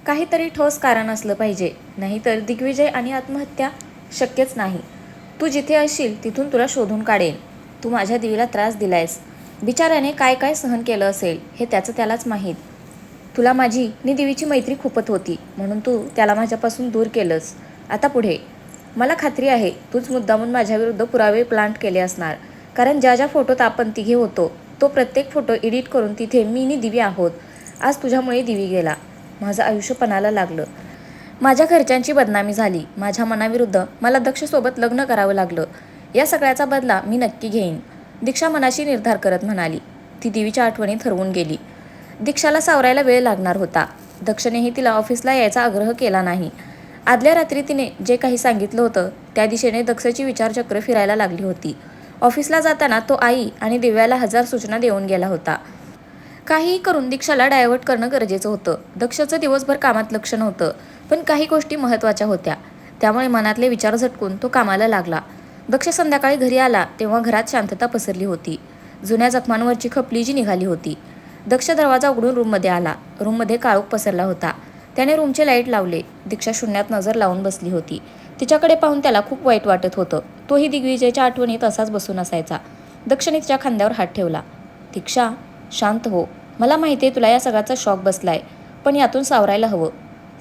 काहीतरी ठोस कारण असलं पाहिजे, नाहीतर दिग्विजय आणि आत्महत्या शक्यच नाही. तू जिथे असशील तिथून तुला शोधून काढेन. तू माझ्या दिवीला त्रास दिलायस. बिचाऱ्याने काय काय सहन केलं असेल हे त्याचं त्यालाच माहीत. तुला माझी नि दिवीची मैत्री खूपत होती म्हणून तू त्याला माझ्यापासून दूर केलंस. आता पुढे मला खात्री आहे तूच मुद्दामून माझ्याविरुद्ध पुरावे प्लांट केले असणार. कारण ज्या ज्या फोटोत आपण तिघे होतो तो प्रत्येक फोटो एडिट करून तिथे मी नि दिवी आहोत. आज तुझ्यामुळे दिवी गेला. माझं आयुष्य पणाला लागलं. माझ्या घरच्यांची बदनामी झाली. माझ्या मनाविरुद्ध मला दक्षसोबत लग्न करावं लागलं. या सगळ्याचा बदला मी नक्की घेईन. दीक्षा मनाशी निर्धार करत म्हणाली. ती दिवीच्या आठवणीत हरवून गेली. दीक्षाला सावरायला वेळ लागणार होता. दक्षनेही तिला ऑफिसला यायचा आग्रह केला नाही. आदल्या रात्री तिने जे काही सांगितलं होतं त्या दिशेने दक्षची विचारचक्र फिरायला लागली होती. ऑफिसला जाताना तो आई आणि दिव्याला 1000 सूचना देऊन गेला होता. काहीही करून दीक्षाला डायव्हर्ट करणं गरजेचं होतं. दक्षचं दिवसभर कामात लक्ष नव्हतं, पण काही गोष्टी महत्त्वाच्या होत्या. त्यामुळे मनातले विचार झटकून तो कामाला लागला. दक्ष संध्याकाळी घरी आला तेव्हा घरात शांतता पसरली होती. जुन्या जखमांवरची खपली जी निघाली होती. दक्ष दरवाजा उघडून रूममध्ये आला. रूममध्ये काळोख पसरला होता. त्याने रूमचे लाईट लावले. दीक्षा शून्यात नजर लावून बसली होती. तिच्याकडे पाहून त्याला खूप वाईट वाटत होतं. तोही दिग्विजयच्या आठवणीत असाच बसून असायचा. दक्षने तिच्या खांद्यावर हात ठेवला. दीक्षा, शांत हो. मला माहिती आहे तुला या सगळ्याचा शॉक बसलाय, पण यातून सावरायला हवं.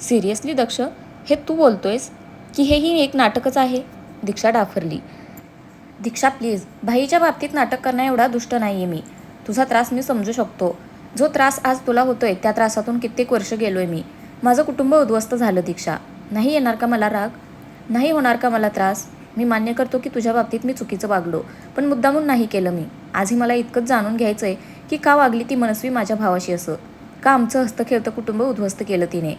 सिरियसली दक्ष, हे तू बोलतोयस की हेही एक नाटकच आहे? दीक्षा डाफरली. दीक्षा प्लीज, भाईच्या बाबतीत नाटक करण्या एवढा दुष्ट नाहीये मी. तुझा त्रास मी समजू शकतो. जो त्रास आज तुला होतोय त्या त्रासातून कित्येक वर्ष गेलोय मी. माझं कुटुंब उद्ध्वस्त झालं दीक्षा. नाही येणार का मला राग? नाही होणार का मला त्रास? मी मान्य करतो की तुझ्या बाबतीत मी चुकीचं वागलो, पण मुद्दामून नाही केलं मी. आजही मला इतकंच जाणून घ्यायचंय की का वागली ती मनस्वी माझ्या भावाशी असं? का आमचं हस्तखेळतं कुटुंब उद्ध्वस्त केलं तिने?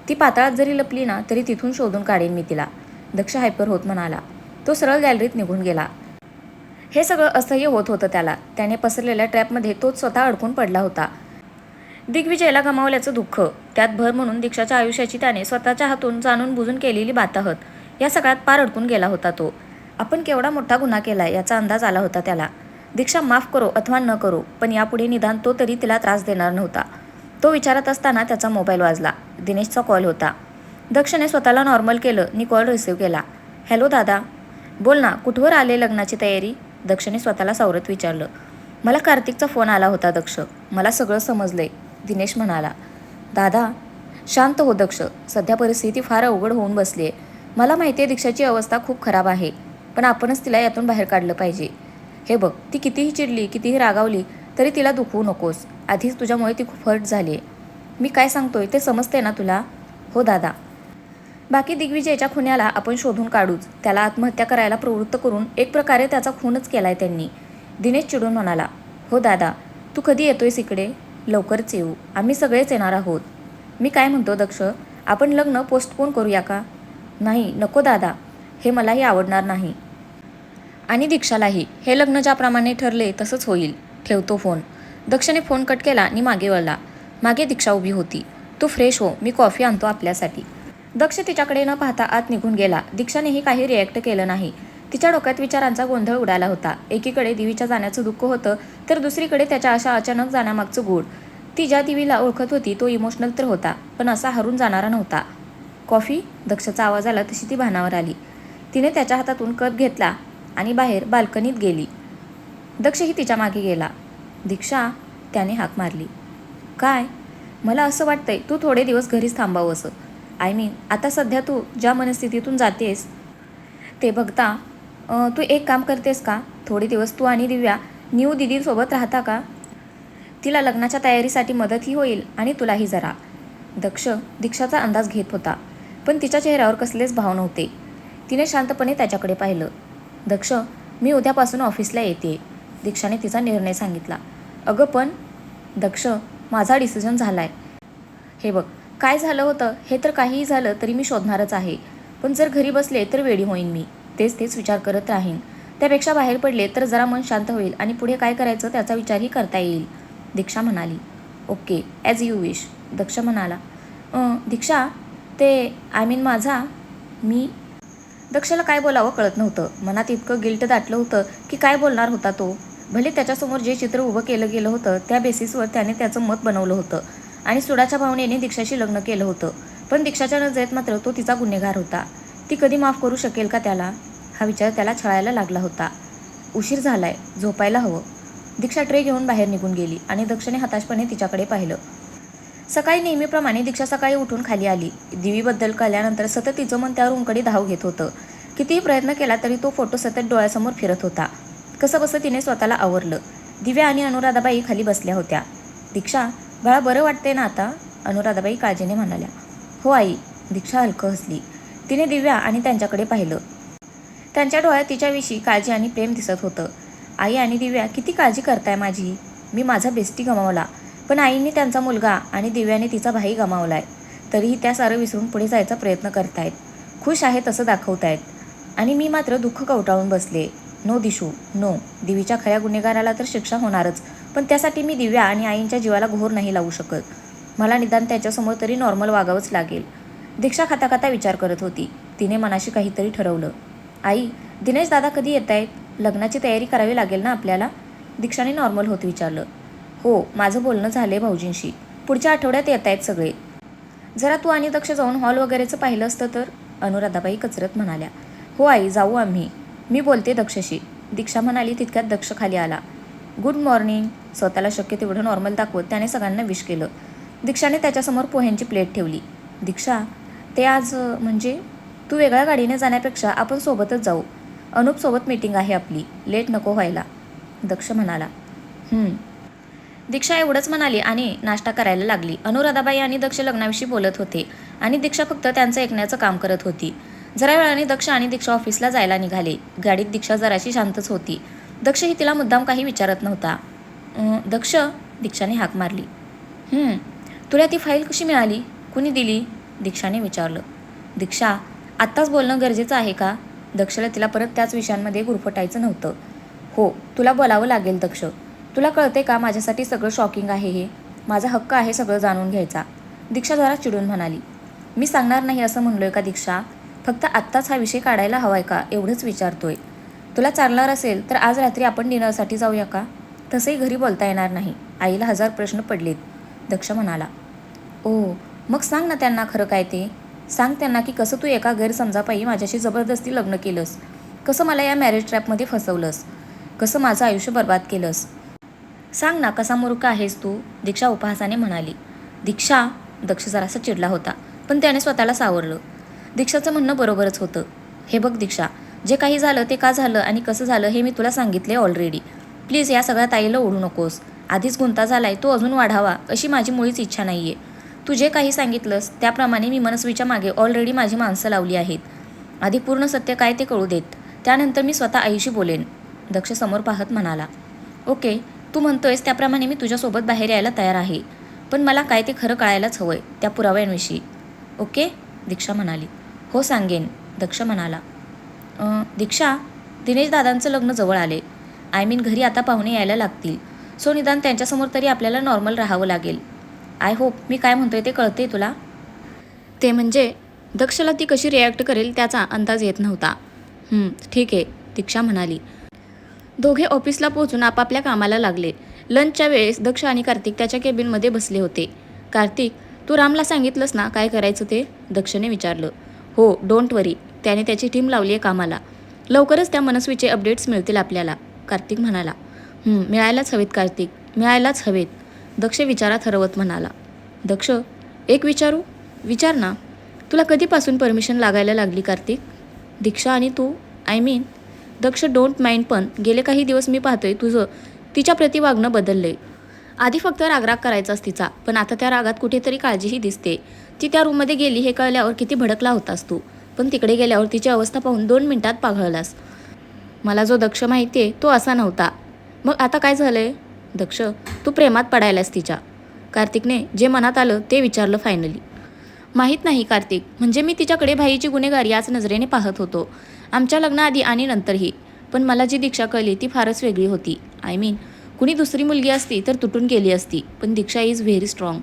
ती पाताळात जरी लपली ना तरी तिथून शोधून काढेन मी तिला. दक्ष हायपर होत म्हणाला. तो सरळ गॅलरीत निघून गेला. हे सगळं असह्य होत होतं त्याला. त्याने पसरलेल्या ट्रॅपमध्ये तोच स्वतः अडकून पडला होता. दिग्विजयला गमावल्याचं दुःख, त्यात भर म्हणून दीक्षाच्या आयुष्याची त्याने स्वतःच्या हातून जाणून बुजून केलेली बाताहत, या सगळ्यात पार अडकून गेला होता तो. आपण केवढा मोठा गुन्हा केलाय याचा अंदाज आला होता त्याला. दीक्षा माफ करो अथवा न करो, पण यापुढे निदान तो तरी तिला त्रास देणार नव्हता. तो विचारत असताना त्याचा मोबाईल वाजला. दिनेशचा कॉल होता. दक्षने स्वतःला नॉर्मल केलं नि कॉल रिसीव्ह केला. हॅलो दादा. बोल ना, कुठवर आले लग्नाची तयारी? दक्षने स्वतःला सावरत विचारलं. मला कार्तिकचा फोन आला होता दक्ष. मला सगळं समजलंय, दिनेश म्हणाला. दादा, शांत हो दक्ष. सध्या परिस्थिती फार अवघड होऊन बसली आहे. मला माहिती आहे दीक्षाची अवस्था खूप खराब आहे, पण आपणच तिला यातून बाहेर काढलं पाहिजे. हे बघ, ती कितीही चिडली, कितीही रागावली तरी तिला दुखवू नकोस. आधीच तुझ्यामुळे ती खूप हर्ट झाली आहे. मी काय सांगतोय ते समजते ना तुला? हो दादा. बाकी दिग्विजयच्या खुन्याला आपण शोधून काढूच. त्याला आत्महत्या करायला प्रवृत्त करून एक प्रकारे त्याचा खूनच केलाय त्यांनी. दिनेश चिडून म्हणाला. हो दादा, तू कधी येतोयस इकडे? लवकरच येऊ. आम्ही सगळेच येणार आहोत. मी काय म्हणतो दक्ष, आपण लग्न पोस्टपोन करूया का? नाही, नको दादा. हे मलाही आवडणार नाही. आणि दीक्षालाही. हे लग्न ज्याप्रमाणे ठरले तसंच होईल. ठेवतो फोन. दक्षने फोन कट केला आणि मागे वळला. मागे दीक्षा उभी होती. तू फ्रेश हो, मी कॉफी आणतो आपल्यासाठी. दक्ष तिच्याकडे न पाहता आत निघून गेला. दीक्षानेही काही रिॲक्ट केलं नाही. तिच्या डोक्यात विचारांचा गोंधळ उडाला होता. एकीकडे दिवीच्या जाण्याचं दुःख होतं, तर दुसरीकडे त्याच्या अशा अचानक जाण्यामागचं गूढ. ती ज्या दिवीला ओळखत होती तो इमोशनल तर होता, पण असा हरून जाणारा नव्हता. कॉफी? दक्षाचा आवाज आला तशी ती भानावर आली. तिने त्याच्या हातातून कप घेतला आणि बाहेर बाल्कनीत गेली. दक्षही तिच्या मागे गेला. दीक्षा, त्याने हाक मारली. काय? मला असं वाटतंय तू थोडे दिवस घरीच थांबावंसं. आय मीन, आता सध्या तू ज्या मनस्थितीतून जातेस ते बघता तू एक काम करतेस का? थोडे दिवस तू आणि दिव्या न्यू दीदीसोबत राहता का? तिला लग्नाच्या तयारीसाठी मदतही होईल आणि तुलाही जरा. दक्ष दीक्षाचा अंदाज घेत होता, पण तिच्या चेहऱ्यावर कसलेच भाव नव्हते. तिने शांतपणे त्याच्याकडे पाहिलं. दक्ष, मी उद्यापासून ऑफिसला येते. दीक्षाने तिचा निर्णय सांगितला. अगं पण. दक्ष, माझा डिसिजन झालाय. हे बघ, काय झालं होतं हे तर काहीही झालं तरी मी शोधणारच आहे. पण जर घरी बसले तर वेडी होईन मी. तेच विचार करत राहीन. त्यापेक्षा बाहेर पडले तर जरा मन शांत होईल आणि पुढे काय करायचं त्याचा विचारही करता येईल. दीक्षा म्हणाली. Okay, as you wish. Daksh म्हणाला. दीक्षा, ते आय मीन माझा मी. दक्षला काय बोलावं कळत नव्हतं. मनात इतकं गिल्ट दाटलं होतं की काय बोलणार होता तो. भले त्याच्यासमोर जे चित्र उभं केलं गेलं होतं त्या बेसिसवर त्याने त्याचं मत बनवलं होतं. आणि सुडाच्या भावनेने दीक्षाशी लग्न केलं होतं. पण दीक्षाच्या नजरेत मात्र तो तिचा गुन्हेगार होता. ती कधी माफ करू शकेल का त्याला? हा विचार त्याला छळायला लागला होता. उशीर झालाय, झोपायला हवं. दीक्षा ट्रे घेऊन बाहेर निघून गेली आणि दक्षने हताशपणे तिच्याकडे पाहिलं. सकाळी नेहमीप्रमाणे दीक्षा सकाळी उठून खाली आली. दिवीबद्दल कळल्यानंतर सतत तिचं मन त्या रूमकडे धाव घेत होतं. कितीही प्रयत्न केला तरी तो फोटो सतत डोळ्यासमोर फिरत होता. कसंबसं तिने स्वतःला आवरलं. दिव्या आणि अनुराधाबाई खाली बसल्या होत्या. दीक्षा, बाळा बरं वाटते ना आता? अनुराधाबाई काळजीने म्हणाल्या. हो आई. दीक्षा हलकं हसली. तिने दिव्या आणि त्यांच्याकडे पाहिलं. त्यांच्या डोळ्यात तिच्याविषयी काळजी आणि प्रेम दिसत होतं. आई आणि दिव्या किती काळजी करताय माझी. मी माझा बेस्टी गमावला, पण आईने त्यांचा मुलगा आणि दिव्याने तिचा भाई गमावलाय. तरीही त्या सारं विसरून पुढे जायचा प्रयत्न करतायत. खुश आहे तसं दाखवतायत. आणि मी मात्र दुःख कवटाळून बसले. No Dishu, no. दिवीच्या खऱ्या गुन्हेगाराला तर शिक्षा होणारच, पण त्यासाठी मी दिव्या आणि आईंच्या जीवाला घोर नाही लावू शकत. मला निदान त्याच्यासमोर तरी नॉर्मल वागावंच लागेल. दीक्षा खाता खाता विचार करत होती. तिने मनाशी काहीतरी ठरवलं. आई, दिनेश दादा कधी येत आहेत? लग्नाची तयारी करावी लागेल ना आपल्याला? दीक्षाने नॉर्मल होत विचारलं. हो, माझं बोलणं झालंय भाऊजींशी. पुढच्या आठवड्यात येत आहेत सगळे. जरा तू आणि दक्ष जाऊन हॉल वगैरेचं पाहिलं असतं तर? अनुराधाबाई कचरत म्हणाल्या. हो आई, जाऊ आम्ही. मी बोलते दक्षशी. दीक्षा म्हणाली. तितक्यात दक्ष खाली आला. Good morning. स्वतःला शक्य तेवढं नॉर्मल दाखवत त्याने सगळ्यांना विश केलं. दीक्षाने त्याच्यासमोर पोह्यांची प्लेट ठेवली. दीक्षा, ते आज म्हणजे तू वेगळ्या गाडीने जाण्यापेक्षा आपण सोबतच जाऊ. अनुपसोबत मीटिंग आहे आपली. लेट नको व्हायला. दक्ष म्हणाला. दीक्षा एवढंच म्हणाली आणि नाश्ता करायला लागली. अनुराधाबाई आणि दक्ष लग्नाविषयी बोलत होते आणि दीक्षा फक्त त्यांचं ऐकण्याचं काम करत होती. जरा वेळाने दक्ष आणि दीक्षा ऑफिसला जायला निघाले. गाडीत दीक्षा जराशी शांतच होती. दक्षही तिला मुद्दाम काही विचारत नव्हता. दक्ष, दीक्षाने हाक मारली. तुला ती फाईल कशी मिळाली? कुणी दिली? दीक्षाने विचारलं. दीक्षा, आत्ताच बोलणं गरजेचं आहे का? दक्षला तिला परत त्याच विषयांमध्ये गुरफटायचं नव्हतं. हो, तुला बोलावं लागेल दक्ष. तुला कळते का माझ्यासाठी सगळं शॉकिंग आहे हे? माझा हक्क आहे सगळं जाणून घ्यायचा. दीक्षा जरा चिडून म्हणाली. मी सांगणार नाही असं म्हणलोय का दीक्षा? फक्त आत्ताच हा विषय काढायला हवाय का एवढंच विचारतोय. तुला चालणार असेल तर आज रात्री आपण डिनरसाठी जाऊया का? तसंही घरी बोलता येणार नाही. आईला 1000 प्रश्न पडलेत. दक्ष म्हणाला. ओ, मग सांग ना त्यांना खरं काय ते. सांग त्यांना की कसं तू एका गैरसमजापायी माझ्याशी जबरदस्ती लग्न केलंस. कसं मला या मॅरेज ट्रॅपमध्ये फसवलंस. कसं माझं आयुष्य बर्बाद केलंस. सांग ना, कसा मूर्ख आहेस तू? दीक्षा उपहासाने म्हणाली. दीक्षा, दक्ष जरासा चिडला होता, पण त्याने स्वतःला सावरलं. दीक्षाचं म्हणणं बरोबरच होतं. हे बघ दीक्षा, जे काही झालं ते का झालं आणि कसं झालं हे मी तुला सांगितले ऑलरेडी. प्लीज या सगळ्यात आईला ओढू नकोस. आधीच गुंता झालाय, तो अजून वाढावा अशी माझी मुळीच इच्छा नाहीये. तू जे काही सांगितलंस त्याप्रमाणे मी मनस्वीच्या मागे ऑलरेडी माझी माणसं लावली आहेत. आधी पूर्ण सत्य काय ते कळू देत, त्यानंतर मी स्वतः आईशी बोलेन. दक्ष समोर पाहत म्हणाला. ओके, तू म्हणतोयस त्याप्रमाणे मी तुझ्यासोबत बाहेर यायला तयार आहे, पण मला काय ते खरं कळायलाच हवंय त्या पुराव्यांविषयी. ओके, दीक्षा म्हणाली. हो सांगेन, दक्ष म्हणाला. दीक्षा, दिनेश दादांचं लग्न जवळ आले. आय मीन घरी आता पाहुणे यायला लागतील. सो निदान त्यांच्यासमोर तरी आपल्याला नॉर्मल राहावं लागेल. आय होप मी काय म्हणतोय ते कळते तुला? ते म्हणजे दक्षला ती कशी रिॲक्ट करेल त्याचा अंदाज येत नव्हता. ठीक आहे, दीक्षा म्हणाली. दोघे ऑफिसला पोहोचून आपापल्या कामाला लागले. लंचच्या वेळेस दक्ष आणि कार्तिक त्याच्या केबिनमध्ये बसले होते. कार्तिक, तू रामला सांगितलंस ना काय करायचं ते? दक्षने विचारलं. हो, डोंट वरी. त्याने त्याची टीम लावली आहे कामाला. लवकरच त्या मनस्वीचे अपडेट्स मिळतील आपल्याला, कार्तिक म्हणाला. मिळायलाच हवेत कार्तिक, मिळायलाच हवेत, दक्ष विचारात हरवत म्हणाला. दक्ष, एक विचारू? विचार ना. तुला कधीपासून परमिशन लागायला लागली कार्तिक? दीक्षा आणि तू, I mean. Daksh, don't mind, पण गेले काही दिवस मी पाहतोय तुझं तिच्याप्रती वागणं बदललंय. आधी फक्त रागराग करायचास तिचा, पण आता त्या रागात कुठेतरी काळजीही दिसते. ती त्या रूममध्ये गेली हे कळल्यावर किती भडकला होतास तू, पण तिकडे गेल्यावर तिची अवस्था पाहून 2 मिनिटात पाघळलास. मला जो दक्ष माहिती आहे तो असा नव्हता. मग आता काय झालंय? दक्ष, तू प्रेमात पडायलास तिच्या. कार्तिकने जे मनात आलं ते विचारलं फायनली. माहीत नाही कार्तिक, म्हणजे मी तिच्याकडे भाईची गुन्हेगार याच नजरेने पाहत होतो, आमच्या लग्नाआधी आणि नंतरही. पण मला जी दीक्षा कळली ती फारच वेगळी होती. आय मीन, कुणी दुसरी मुलगी असती तर तुटून गेली असती, पण दीक्षा इज व्हेरी स्ट्रॉंग.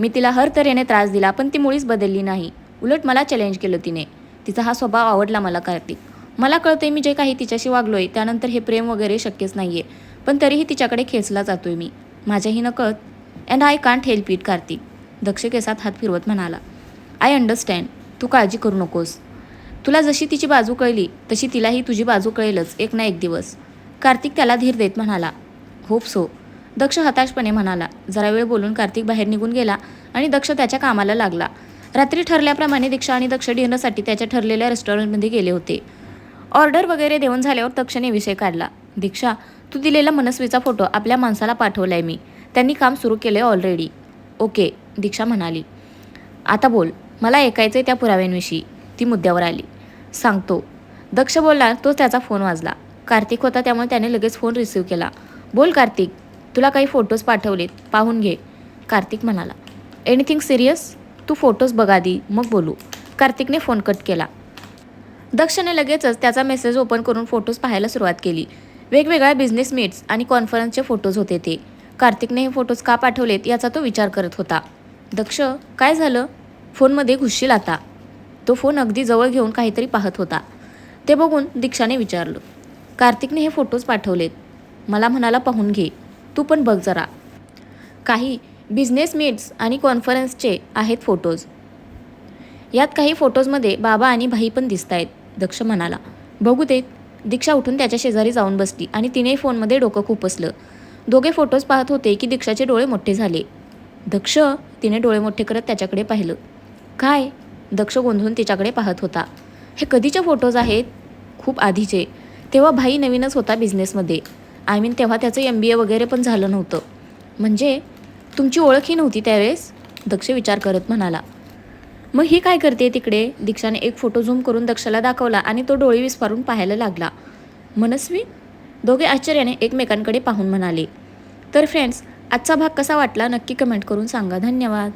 मी तिला हर तऱ्हेने त्रास दिला, पण ती मुळीच बदलली नाही. उलट मला चॅलेंज केलं तिने. तिचा हा स्वभाव आवडला मला कार्तिक. मला कळतंय मी जे काही तिच्याशी वागलोय त्यानंतर हे प्रेम वगैरे शक्यच नाहीये, पण तरीही तिच्याकडे खेचला जातोय मी. माझ्याही नकळत and I can't help it Kartik. दक्ष केसात हात फिरवत म्हणाला. I understand. तू काळजी करू नकोस. तुला जशी तिची बाजू कळली तशी तिलाही तुझी बाजू कळेलच एक ना एक दिवस. कार्तिक त्याला धीर देत म्हणाला. Hope so. दक्ष हताशपणे म्हणाला. जरा वेळ बोलून कार्तिक बाहेर निघून गेला आणि दक्ष त्याच्या कामाला लागला. रात्री ठरल्याप्रमाणे दीक्षा आणि दक्ष डिनरसाठी त्याच्या ठरलेल्या रेस्टॉरंटमध्ये गेले होते. ऑर्डर वगैरे देऊन झाल्यावर दक्षने विषय काढला. दीक्षा, तू दिलेला मनस्वीचा फोटो आपल्या माणसाला पाठवलाय मी. त्यांनी काम सुरू केलंय ऑलरेडी. ओके, दीक्षा म्हणाली. आता बोल, मला ऐकायचंय त्या पुराव्यांविषयी. ती मुद्द्यावर आली. सांगतो. दक्ष बोलला तोच त्याचा फोन वाजला. कार्तिक होता त्यामुळे त्याने लगेच फोन रिसीव्ह केला. बोल कार्तिक, तुला काही फोटोज पाठवलेत, पाहून घे. कार्तिक म्हणाला. Anything serious? तू फोटोज बघ आधी, मग बोलू. कार्तिकने फोन कट केला. दक्षने लगेचच त्याचा मेसेज ओपन करून फोटोज पाहायला सुरुवात केली. वेगवेगळ्या बिझनेस मीट्स आणि कॉन्फरन्सचे फोटोज होते ते. कार्तिकने हे फोटोज का पाठवलेत याचा तो विचार करत होता. दक्ष, काय झालं? फोनमध्ये घुसशील आता. तो फोन अगदी जवळ घेऊन काहीतरी पाहत होता. ते बघून दीक्षाने विचारलं. कार्तिकने हे फोटोज पाठवलेत. मला म्हणाला पाहून घे. तू पण बघ जरा. काही बिझनेस मीट्स आणि कॉन्फरन्सचे आहेत फोटोज. यात काही फोटोजमध्ये बाबा आणि भाई पण दिसत आहेत. दक्ष म्हणाला. बघू देत. दीक्षा उठून त्याच्या शेजारी जाऊन बसली आणि तिने फोनमध्ये डोकं खुपसलं. दोघे फोटोज पाहत होते की दीक्षाचे डोळे मोठे झाले. दक्ष, तिने डोळे मोठे करत त्याच्याकडे पाहिलं. काय? दक्ष गोंधळून तिच्याकडे पाहत होता. हे कधीचे फोटोज आहेत? खूप आधीचे. तेव्हा भाई नवीनच होता बिझनेसमध्ये. आय मीन तेव्हा त्याचं MBA वगैरे पण झालं नव्हतं. म्हणजे तुमची ओळखही नव्हती त्यावेळेस? दक्ष विचार करत म्हणाला. मग ही काय करते तिकडे? दीक्षाने एक फोटो झूम करून दक्षला दाखवला आणि तो डोळे विस्फारून पाहायला लागला. मनस्वी? दोघे आश्चर्याने एकमेकांकडे पाहून म्हणाले. तर फ्रेंड्स, आजचा भाग कसा वाटला नक्की कमेंट करून सांगा. धन्यवाद.